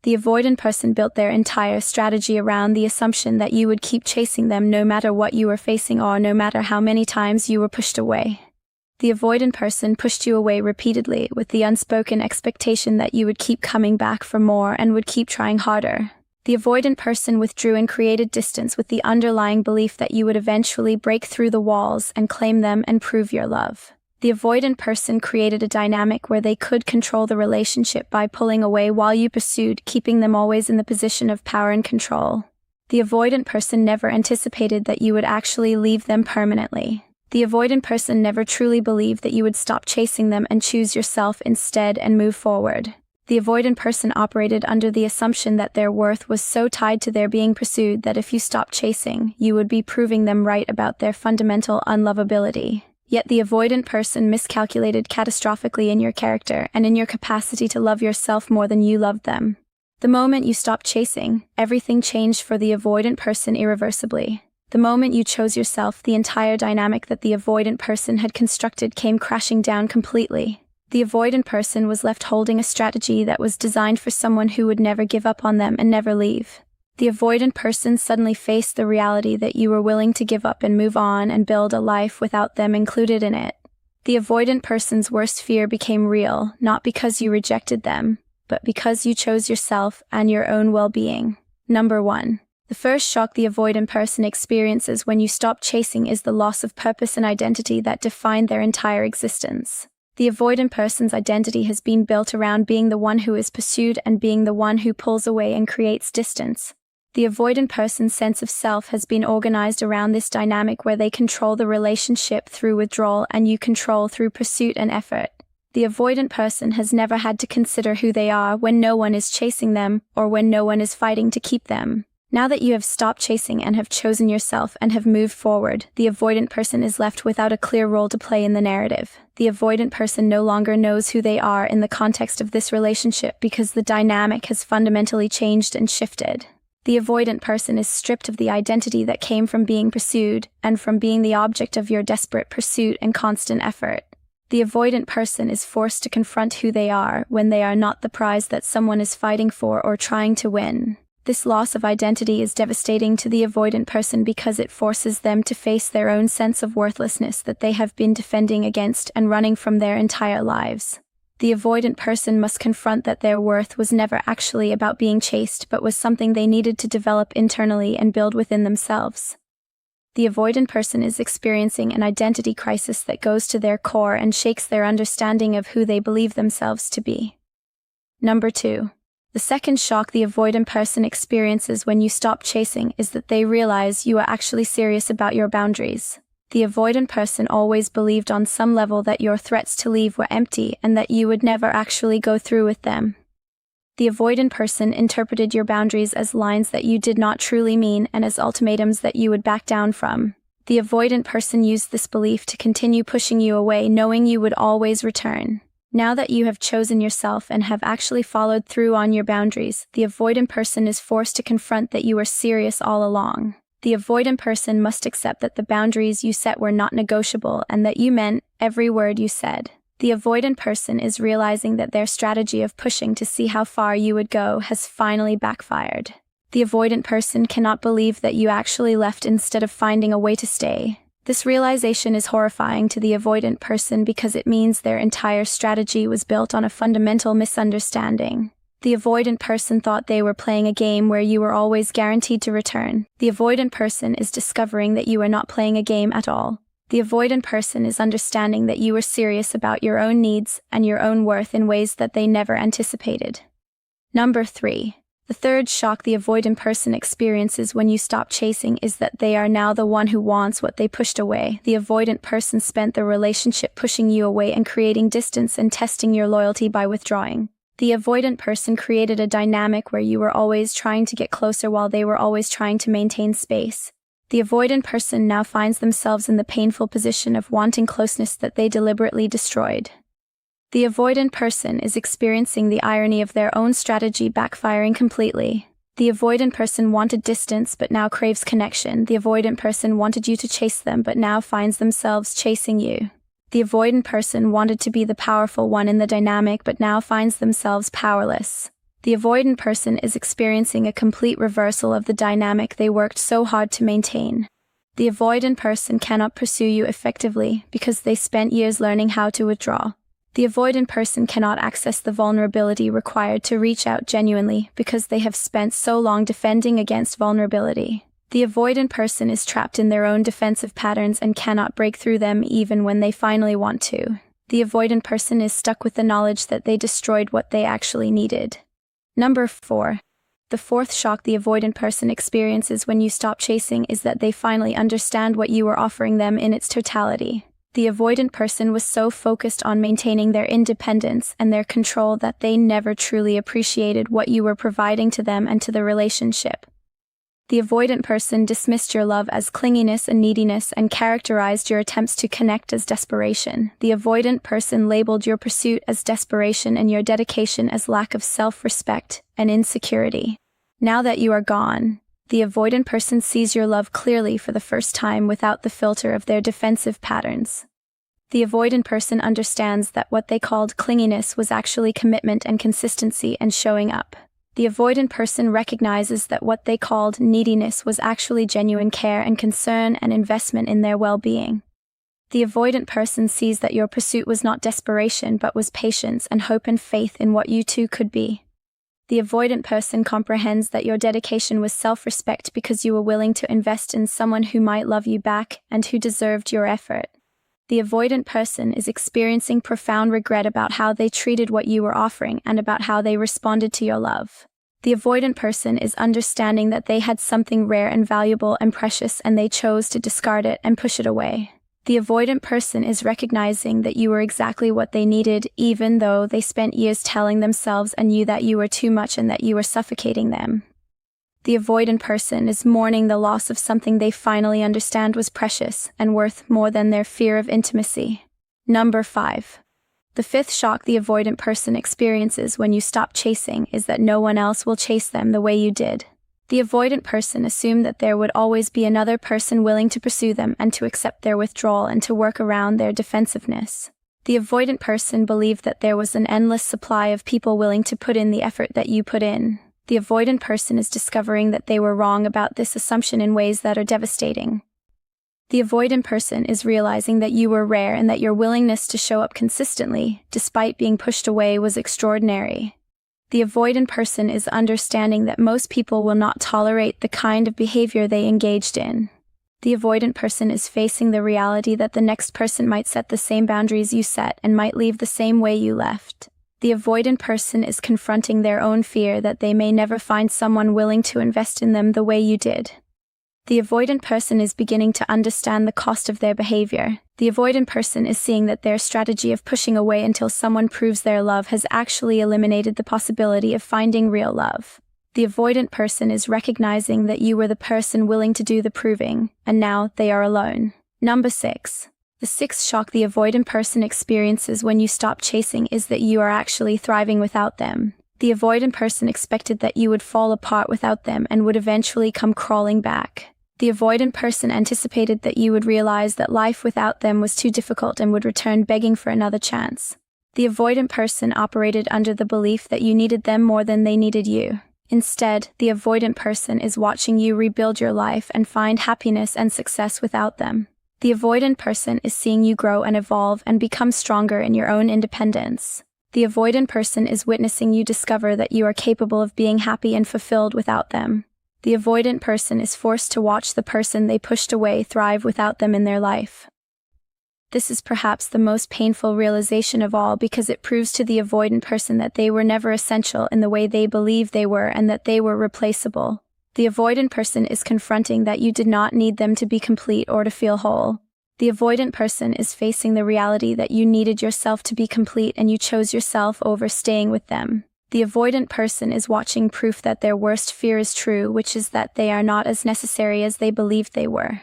The avoidant person built their entire strategy around the assumption that you would keep chasing them no matter what you were facing or no matter how many times you were pushed away. The avoidant person pushed you away repeatedly with the unspoken expectation that you would keep coming back for more and would keep trying harder. The avoidant person withdrew and created distance with the underlying belief that you would eventually break through the walls and claim them and prove your love. The avoidant person created a dynamic where they could control the relationship by pulling away while you pursued, keeping them always in the position of power and control. The avoidant person never anticipated that you would actually leave them permanently. The avoidant person never truly believed that you would stop chasing them and choose yourself instead and move forward. The avoidant person operated under the assumption that their worth was so tied to their being pursued that if you stopped chasing, you would be proving them right about their fundamental unlovability. Yet the avoidant person miscalculated catastrophically in your character and in your capacity to love yourself more than you loved them. The moment you stopped chasing, everything changed for the avoidant person irreversibly. The moment you chose yourself, the entire dynamic that the avoidant person had constructed came crashing down completely. The avoidant person was left holding a strategy that was designed for someone who would never give up on them and never leave. The avoidant person suddenly faced the reality that you were willing to give up and move on and build a life without them included in it. The avoidant person's worst fear became real, not because you rejected them, but because you chose yourself and your own well-being. Number 1. The first shock the avoidant person experiences when you stop chasing is the loss of purpose and identity that defined their entire existence. The avoidant person's identity has been built around being the one who is pursued and being the one who pulls away and creates distance. The avoidant person's sense of self has been organized around this dynamic where they control the relationship through withdrawal and you control through pursuit and effort. The avoidant person has never had to consider who they are when no one is chasing them or when no one is fighting to keep them. Now that you have stopped chasing and have chosen yourself and have moved forward, the avoidant person is left without a clear role to play in the narrative. The avoidant person no longer knows who they are in the context of this relationship because the dynamic has fundamentally changed and shifted. The avoidant person is stripped of the identity that came from being pursued and from being the object of your desperate pursuit and constant effort. The avoidant person is forced to confront who they are when they are not the prize that someone is fighting for or trying to win. This loss of identity is devastating to the avoidant person because it forces them to face their own sense of worthlessness that they have been defending against and running from their entire lives. The avoidant person must confront that their worth was never actually about being chased but was something they needed to develop internally and build within themselves. The avoidant person is experiencing an identity crisis that goes to their core and shakes their understanding of who they believe themselves to be. Number 2. The second shock the avoidant person experiences when you stop chasing is that they realize you are actually serious about your boundaries. The avoidant person always believed on some level that your threats to leave were empty and that you would never actually go through with them. The avoidant person interpreted your boundaries as lines that you did not truly mean and as ultimatums that you would back down from. The avoidant person used this belief to continue pushing you away, knowing you would always return. Now that you have chosen yourself and have actually followed through on your boundaries, the avoidant person is forced to confront that you were serious all along. The avoidant person must accept that the boundaries you set were not negotiable and that you meant every word you said. The avoidant person is realizing that their strategy of pushing to see how far you would go has finally backfired. The avoidant person cannot believe that you actually left instead of finding a way to stay. This realization is horrifying to the avoidant person because it means their entire strategy was built on a fundamental misunderstanding. The avoidant person thought they were playing a game where you were always guaranteed to return. The avoidant person is discovering that you are not playing a game at all. The avoidant person is understanding that you are serious about your own needs and your own worth in ways that they never anticipated. Number 3. The third shock the avoidant person experiences when you stop chasing is that they are now the one who wants what they pushed away. The avoidant person spent the relationship pushing you away and creating distance and testing your loyalty by withdrawing. The avoidant person created a dynamic where you were always trying to get closer while they were always trying to maintain space. The avoidant person now finds themselves in the painful position of wanting closeness that they deliberately destroyed. The avoidant person is experiencing the irony of their own strategy backfiring completely. The avoidant person wanted distance but now craves connection. The avoidant person wanted you to chase them but now finds themselves chasing you. The avoidant person wanted to be the powerful one in the dynamic but now finds themselves powerless. The avoidant person is experiencing a complete reversal of the dynamic they worked so hard to maintain. The avoidant person cannot pursue you effectively because they spent years learning how to withdraw. The avoidant person cannot access the vulnerability required to reach out genuinely because they have spent so long defending against vulnerability. The avoidant person is trapped in their own defensive patterns and cannot break through them even when they finally want to. The avoidant person is stuck with the knowledge that they destroyed what they actually needed. Number 4. The fourth shock the avoidant person experiences when you stop chasing is that they finally understand what you were offering them in its totality. The avoidant person was so focused on maintaining their independence and their control that they never truly appreciated what you were providing to them and to the relationship. The avoidant person dismissed your love as clinginess and neediness and characterized your attempts to connect as desperation. The avoidant person labeled your pursuit as desperation and your dedication as lack of self-respect and insecurity. Now that you are gone, the avoidant person sees your love clearly for the first time without the filter of their defensive patterns. The avoidant person understands that what they called clinginess was actually commitment and consistency and showing up. The avoidant person recognizes that what they called neediness was actually genuine care and concern and investment in their well-being. The avoidant person sees that your pursuit was not desperation but was patience and hope and faith in what you two could be. The avoidant person comprehends that your dedication was self-respect because you were willing to invest in someone who might love you back and who deserved your effort. The avoidant person is experiencing profound regret about how they treated what you were offering and about how they responded to your love. The avoidant person is understanding that they had something rare and valuable and precious and they chose to discard it and push it away. The avoidant person is recognizing that you were exactly what they needed, even though they spent years telling themselves and you that you were too much and that you were suffocating them. The avoidant person is mourning the loss of something they finally understand was precious and worth more than their fear of intimacy. Number 5. The fifth shock the avoidant person experiences when you stop chasing is that no one else will chase them the way you did. The avoidant person assumed that there would always be another person willing to pursue them and to accept their withdrawal and to work around their defensiveness. The avoidant person believed that there was an endless supply of people willing to put in the effort that you put in. The avoidant person is discovering that they were wrong about this assumption in ways that are devastating. The avoidant person is realizing that you were rare and that your willingness to show up consistently, despite being pushed away, was extraordinary. The avoidant person is understanding that most people will not tolerate the kind of behavior they engaged in. The avoidant person is facing the reality that the next person might set the same boundaries you set and might leave the same way you left. The avoidant person is confronting their own fear that they may never find someone willing to invest in them the way you did. The avoidant person is beginning to understand the cost of their behavior. The avoidant person is seeing that their strategy of pushing away until someone proves their love has actually eliminated the possibility of finding real love. The avoidant person is recognizing that you were the person willing to do the proving, and now they are alone. Number 6. The sixth shock the avoidant person experiences when you stop chasing is that you are actually thriving without them. The avoidant person expected that you would fall apart without them and would eventually come crawling back. The avoidant person anticipated that you would realize that life without them was too difficult and would return begging for another chance. The avoidant person operated under the belief that you needed them more than they needed you. Instead, the avoidant person is watching you rebuild your life and find happiness and success without them. The avoidant person is seeing you grow and evolve and become stronger in your own independence. The avoidant person is witnessing you discover that you are capable of being happy and fulfilled without them. The avoidant person is forced to watch the person they pushed away thrive without them in their life. This is perhaps the most painful realization of all because it proves to the avoidant person that they were never essential in the way they believed they were and that they were replaceable. The avoidant person is confronting that you did not need them to be complete or to feel whole. The avoidant person is facing the reality that you needed yourself to be complete and you chose yourself over staying with them. The avoidant person is watching proof that their worst fear is true, which is that they are not as necessary as they believed they were.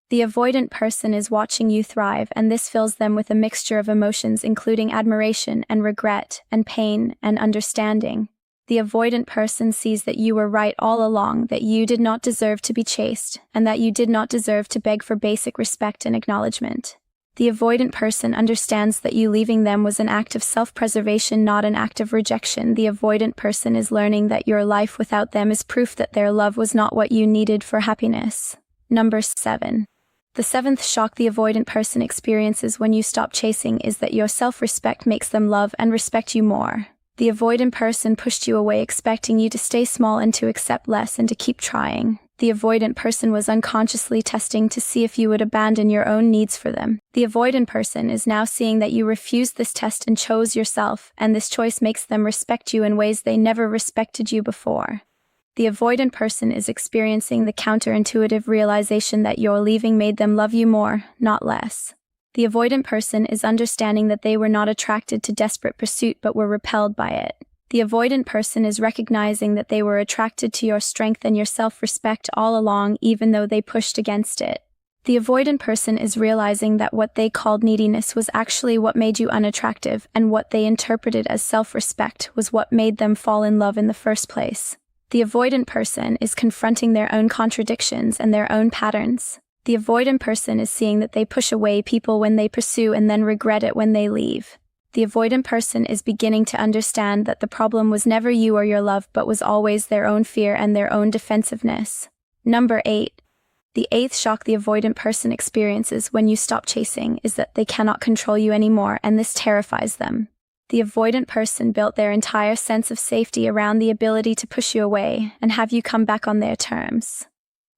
The avoidant person is watching you thrive, and this fills them with a mixture of emotions including admiration and regret and pain and understanding. The avoidant person sees that you were right all along, that you did not deserve to be chased, and that you did not deserve to beg for basic respect and acknowledgement. The avoidant person understands that you leaving them was an act of self-preservation, not an act of rejection. The avoidant person is learning that your life without them is proof that their love was not what you needed for happiness. Number 7. The 7th shock the avoidant person experiences when you stop chasing is that your self-respect makes them love and respect you more. The avoidant person pushed you away expecting you to stay small and to accept less and to keep trying. The avoidant person was unconsciously testing to see if you would abandon your own needs for them. The avoidant person is now seeing that you refused this test and chose yourself, and this choice makes them respect you in ways they never respected you before. The avoidant person is experiencing the counterintuitive realization that your leaving made them love you more, not less. The avoidant person is understanding that they were not attracted to desperate pursuit but were repelled by it. The avoidant person is recognizing that they were attracted to your strength and your self-respect all along, even though they pushed against it. The avoidant person is realizing that what they called neediness was actually what made you unattractive, and what they interpreted as self-respect was what made them fall in love in the first place. The avoidant person is confronting their own contradictions and their own patterns. The avoidant person is seeing that they push away people when they pursue and then regret it when they leave. The avoidant person is beginning to understand that the problem was never you or your love, but was always their own fear and their own defensiveness. Number 8. The 8th shock the avoidant person experiences when you stop chasing is that they cannot control you anymore, and this terrifies them. The avoidant person built their entire sense of safety around the ability to push you away and have you come back on their terms.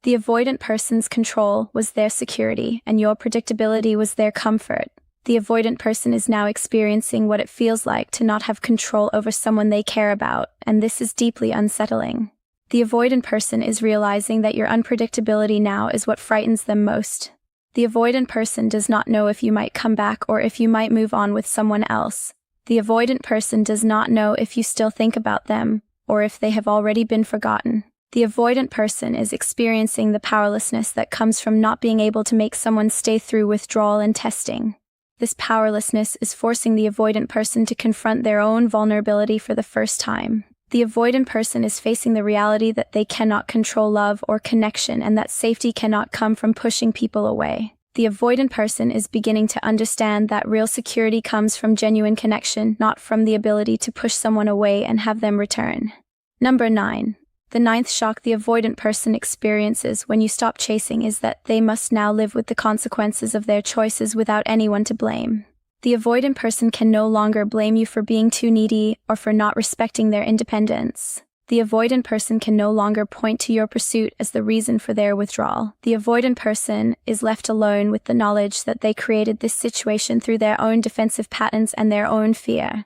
The avoidant person's control was their security, and your predictability was their comfort. The avoidant person is now experiencing what it feels like to not have control over someone they care about, and this is deeply unsettling. The avoidant person is realizing that your unpredictability now is what frightens them most. The avoidant person does not know if you might come back or if you might move on with someone else. The avoidant person does not know if you still think about them, or if they have already been forgotten. The avoidant person is experiencing the powerlessness that comes from not being able to make someone stay through withdrawal and testing. This powerlessness is forcing the avoidant person to confront their own vulnerability for the first time. The avoidant person is facing the reality that they cannot control love or connection, and that safety cannot come from pushing people away. The avoidant person is beginning to understand that real security comes from genuine connection, not from the ability to push someone away and have them return. Number 9. The 9th shock the avoidant person experiences when you stop chasing is that they must now live with the consequences of their choices without anyone to blame. The avoidant person can no longer blame you for being too needy or for not respecting their independence. The avoidant person can no longer point to your pursuit as the reason for their withdrawal. The avoidant person is left alone with the knowledge that they created this situation through their own defensive patterns and their own fear.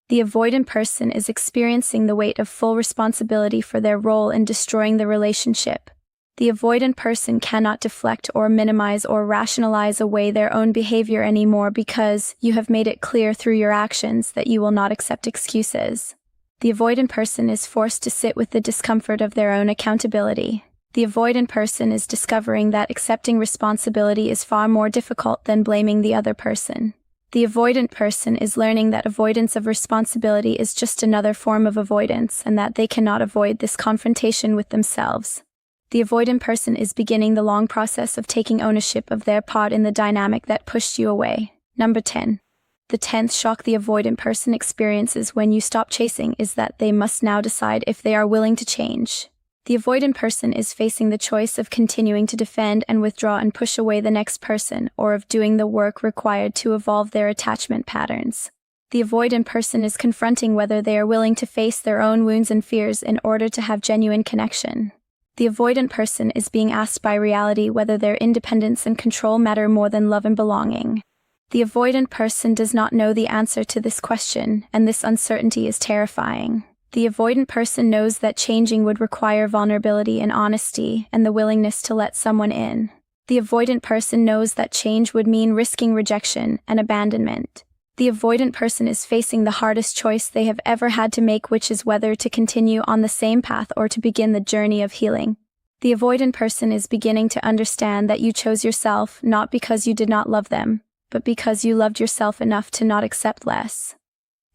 The avoidant person is experiencing the weight of full responsibility for their role in destroying the relationship. The avoidant person cannot deflect or minimize or rationalize away their own behavior anymore because you have made it clear through your actions that you will not accept excuses. The avoidant person is forced to sit with the discomfort of their own accountability. The avoidant person is discovering that accepting responsibility is far more difficult than blaming the other person. The avoidant person is learning that avoidance of responsibility is just another form of avoidance, and that they cannot avoid this confrontation with themselves. The avoidant person is beginning the long process of taking ownership of their part in the dynamic that pushed you away. Number 10. The 10th shock the avoidant person experiences when you stop chasing is that they must now decide if they are willing to change. The avoidant person is facing the choice of continuing to defend and withdraw and push away the next person, or of doing the work required to evolve their attachment patterns. The avoidant person is confronting whether they are willing to face their own wounds and fears in order to have genuine connection. The avoidant person is being asked by reality whether their independence and control matter more than love and belonging. The avoidant person does not know the answer to this question, and this uncertainty is terrifying. The avoidant person knows that changing would require vulnerability and honesty, and the willingness to let someone in. The avoidant person knows that change would mean risking rejection and abandonment. The avoidant person is facing the hardest choice they have ever had to make, which is whether to continue on the same path or to begin the journey of healing. The avoidant person is beginning to understand that you chose yourself not because you did not love them, but because you loved yourself enough to not accept less.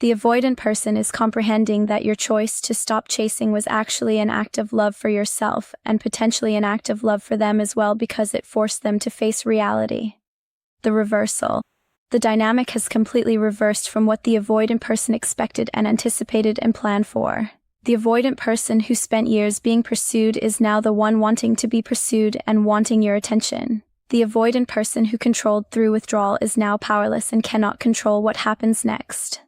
The avoidant person is comprehending that your choice to stop chasing was actually an act of love for yourself, and potentially an act of love for them as well, because it forced them to face reality. The reversal. The dynamic has completely reversed from what the avoidant person expected and anticipated and planned for. The avoidant person who spent years being pursued is now the one wanting to be pursued and wanting your attention. The avoidant person who controlled through withdrawal is now powerless and cannot control what happens next.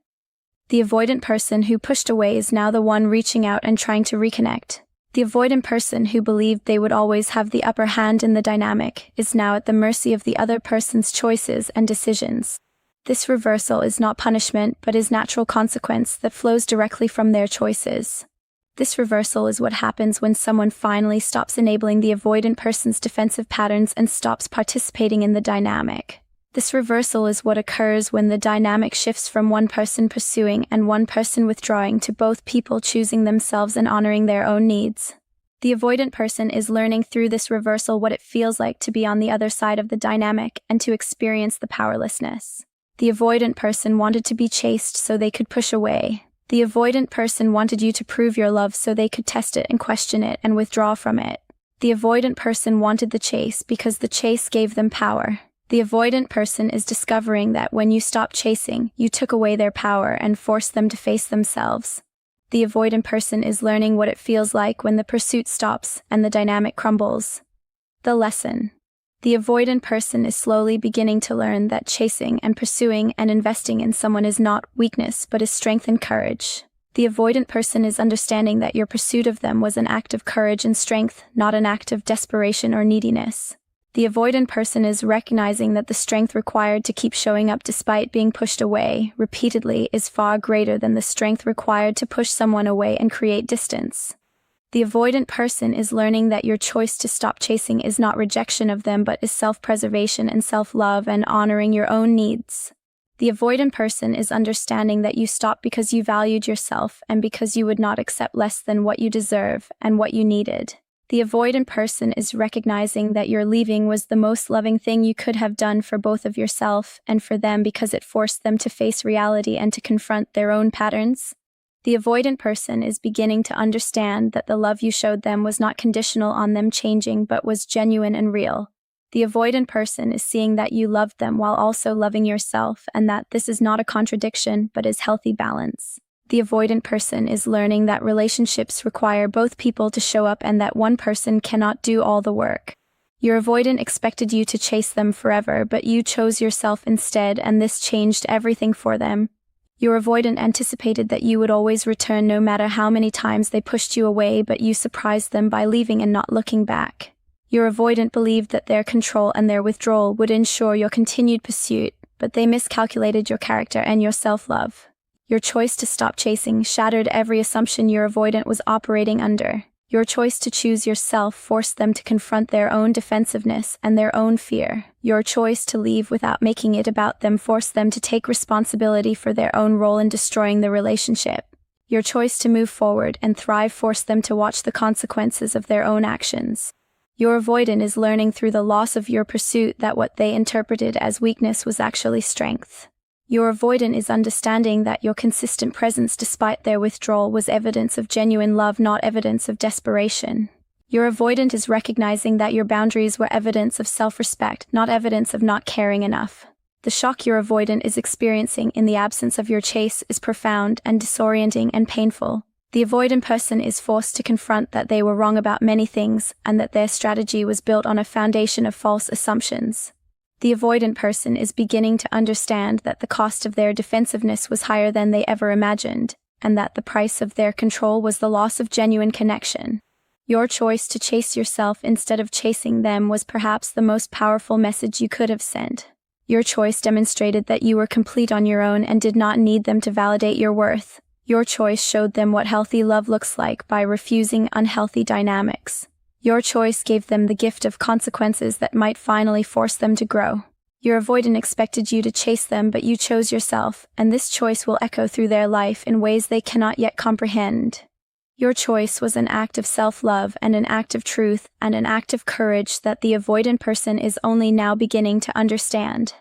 The avoidant person who pushed away is now the one reaching out and trying to reconnect. The avoidant person who believed they would always have the upper hand in the dynamic is now at the mercy of the other person's choices and decisions. This reversal is not punishment but is natural consequence that flows directly from their choices. This reversal is what happens when someone finally stops enabling the avoidant person's defensive patterns and stops participating in the dynamic. This reversal is what occurs when the dynamic shifts from one person pursuing and one person withdrawing to both people choosing themselves and honoring their own needs. The avoidant person is learning through this reversal what it feels like to be on the other side of the dynamic and to experience the powerlessness. The avoidant person wanted to be chased so they could push away. The avoidant person wanted you to prove your love so they could test it and question it and withdraw from it. The avoidant person wanted the chase because the chase gave them power. The avoidant person is discovering that when you stopped chasing, you took away their power and forced them to face themselves. The avoidant person is learning what it feels like when the pursuit stops and the dynamic crumbles. The lesson. The avoidant person is slowly beginning to learn that chasing and pursuing and investing in someone is not weakness but is strength and courage. The avoidant person is understanding that your pursuit of them was an act of courage and strength, not an act of desperation or neediness. The avoidant person is recognizing that the strength required to keep showing up despite being pushed away repeatedly is far greater than the strength required to push someone away and create distance. The avoidant person is learning that your choice to stop chasing is not rejection of them but is self-preservation and self-love and honoring your own needs. The avoidant person is understanding that you stopped because you valued yourself and because you would not accept less than what you deserve and what you needed. The avoidant person is recognizing that your leaving was the most loving thing you could have done for both of yourself and for them because it forced them to face reality and to confront their own patterns. The avoidant person is beginning to understand that the love you showed them was not conditional on them changing but was genuine and real. The avoidant person is seeing that you loved them while also loving yourself and that this is not a contradiction but is healthy balance. The avoidant person is learning that relationships require both people to show up and that one person cannot do all the work. Your avoidant expected you to chase them forever, but you chose yourself instead, and this changed everything for them. Your avoidant anticipated that you would always return no matter how many times they pushed you away, but you surprised them by leaving and not looking back. Your avoidant believed that their control and their withdrawal would ensure your continued pursuit, but they miscalculated your character and your self-love. Your choice to stop chasing shattered every assumption your avoidant was operating under. Your choice to choose yourself forced them to confront their own defensiveness and their own fear. Your choice to leave without making it about them forced them to take responsibility for their own role in destroying the relationship. Your choice to move forward and thrive forced them to watch the consequences of their own actions. Your avoidant is learning through the loss of your pursuit that what they interpreted as weakness was actually strength. Your avoidant is understanding that your consistent presence despite their withdrawal was evidence of genuine love, not evidence of desperation. Your avoidant is recognizing that your boundaries were evidence of self-respect, not evidence of not caring enough. The shock your avoidant is experiencing in the absence of your chase is profound and disorienting and painful. The avoidant person is forced to confront that they were wrong about many things and that their strategy was built on a foundation of false assumptions. The avoidant person is beginning to understand that the cost of their defensiveness was higher than they ever imagined, and that the price of their control was the loss of genuine connection. Your choice to chase yourself instead of chasing them was perhaps the most powerful message you could have sent. Your choice demonstrated that you were complete on your own and did not need them to validate your worth. Your choice showed them what healthy love looks like by refusing unhealthy dynamics. Your choice gave them the gift of consequences that might finally force them to grow. Your avoidant expected you to chase them, but you chose yourself, and this choice will echo through their life in ways they cannot yet comprehend. Your choice was an act of self-love and an act of truth and an act of courage that the avoidant person is only now beginning to understand.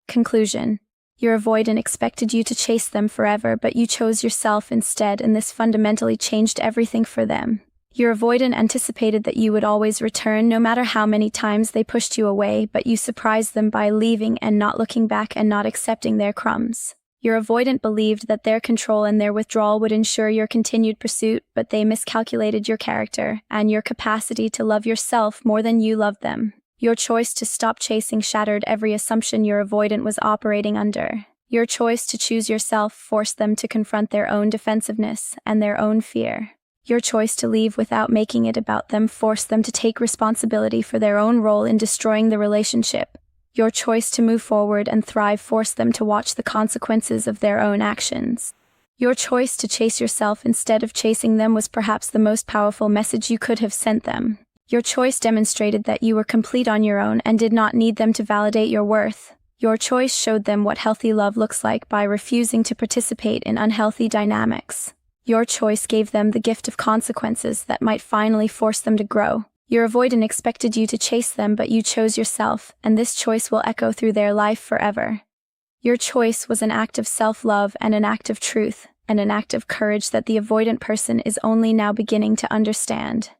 Conclusion. Your avoidant expected you to chase them forever, but you chose yourself instead, and this fundamentally changed everything for them. Your avoidant anticipated that you would always return no matter how many times they pushed you away, but you surprised them by leaving and not looking back and not accepting their crumbs. Your avoidant believed that their control and their withdrawal would ensure your continued pursuit, but they miscalculated your character and your capacity to love yourself more than you loved them. Your choice to stop chasing shattered every assumption your avoidant was operating under. Your choice to choose yourself forced them to confront their own defensiveness and their own fear. Your choice to leave without making it about them forced them to take responsibility for their own role in destroying the relationship. Your choice to move forward and thrive forced them to watch the consequences of their own actions. Your choice to chase yourself instead of chasing them was perhaps the most powerful message you could have sent them. Your choice demonstrated that you were complete on your own and did not need them to validate your worth. Your choice showed them what healthy love looks like by refusing to participate in unhealthy dynamics. Your choice gave them the gift of consequences that might finally force them to grow. Your avoidant expected you to chase them, but you chose yourself, and this choice will echo through their life forever. Your choice was an act of self-love and an act of truth, and an act of courage that the avoidant person is only now beginning to understand.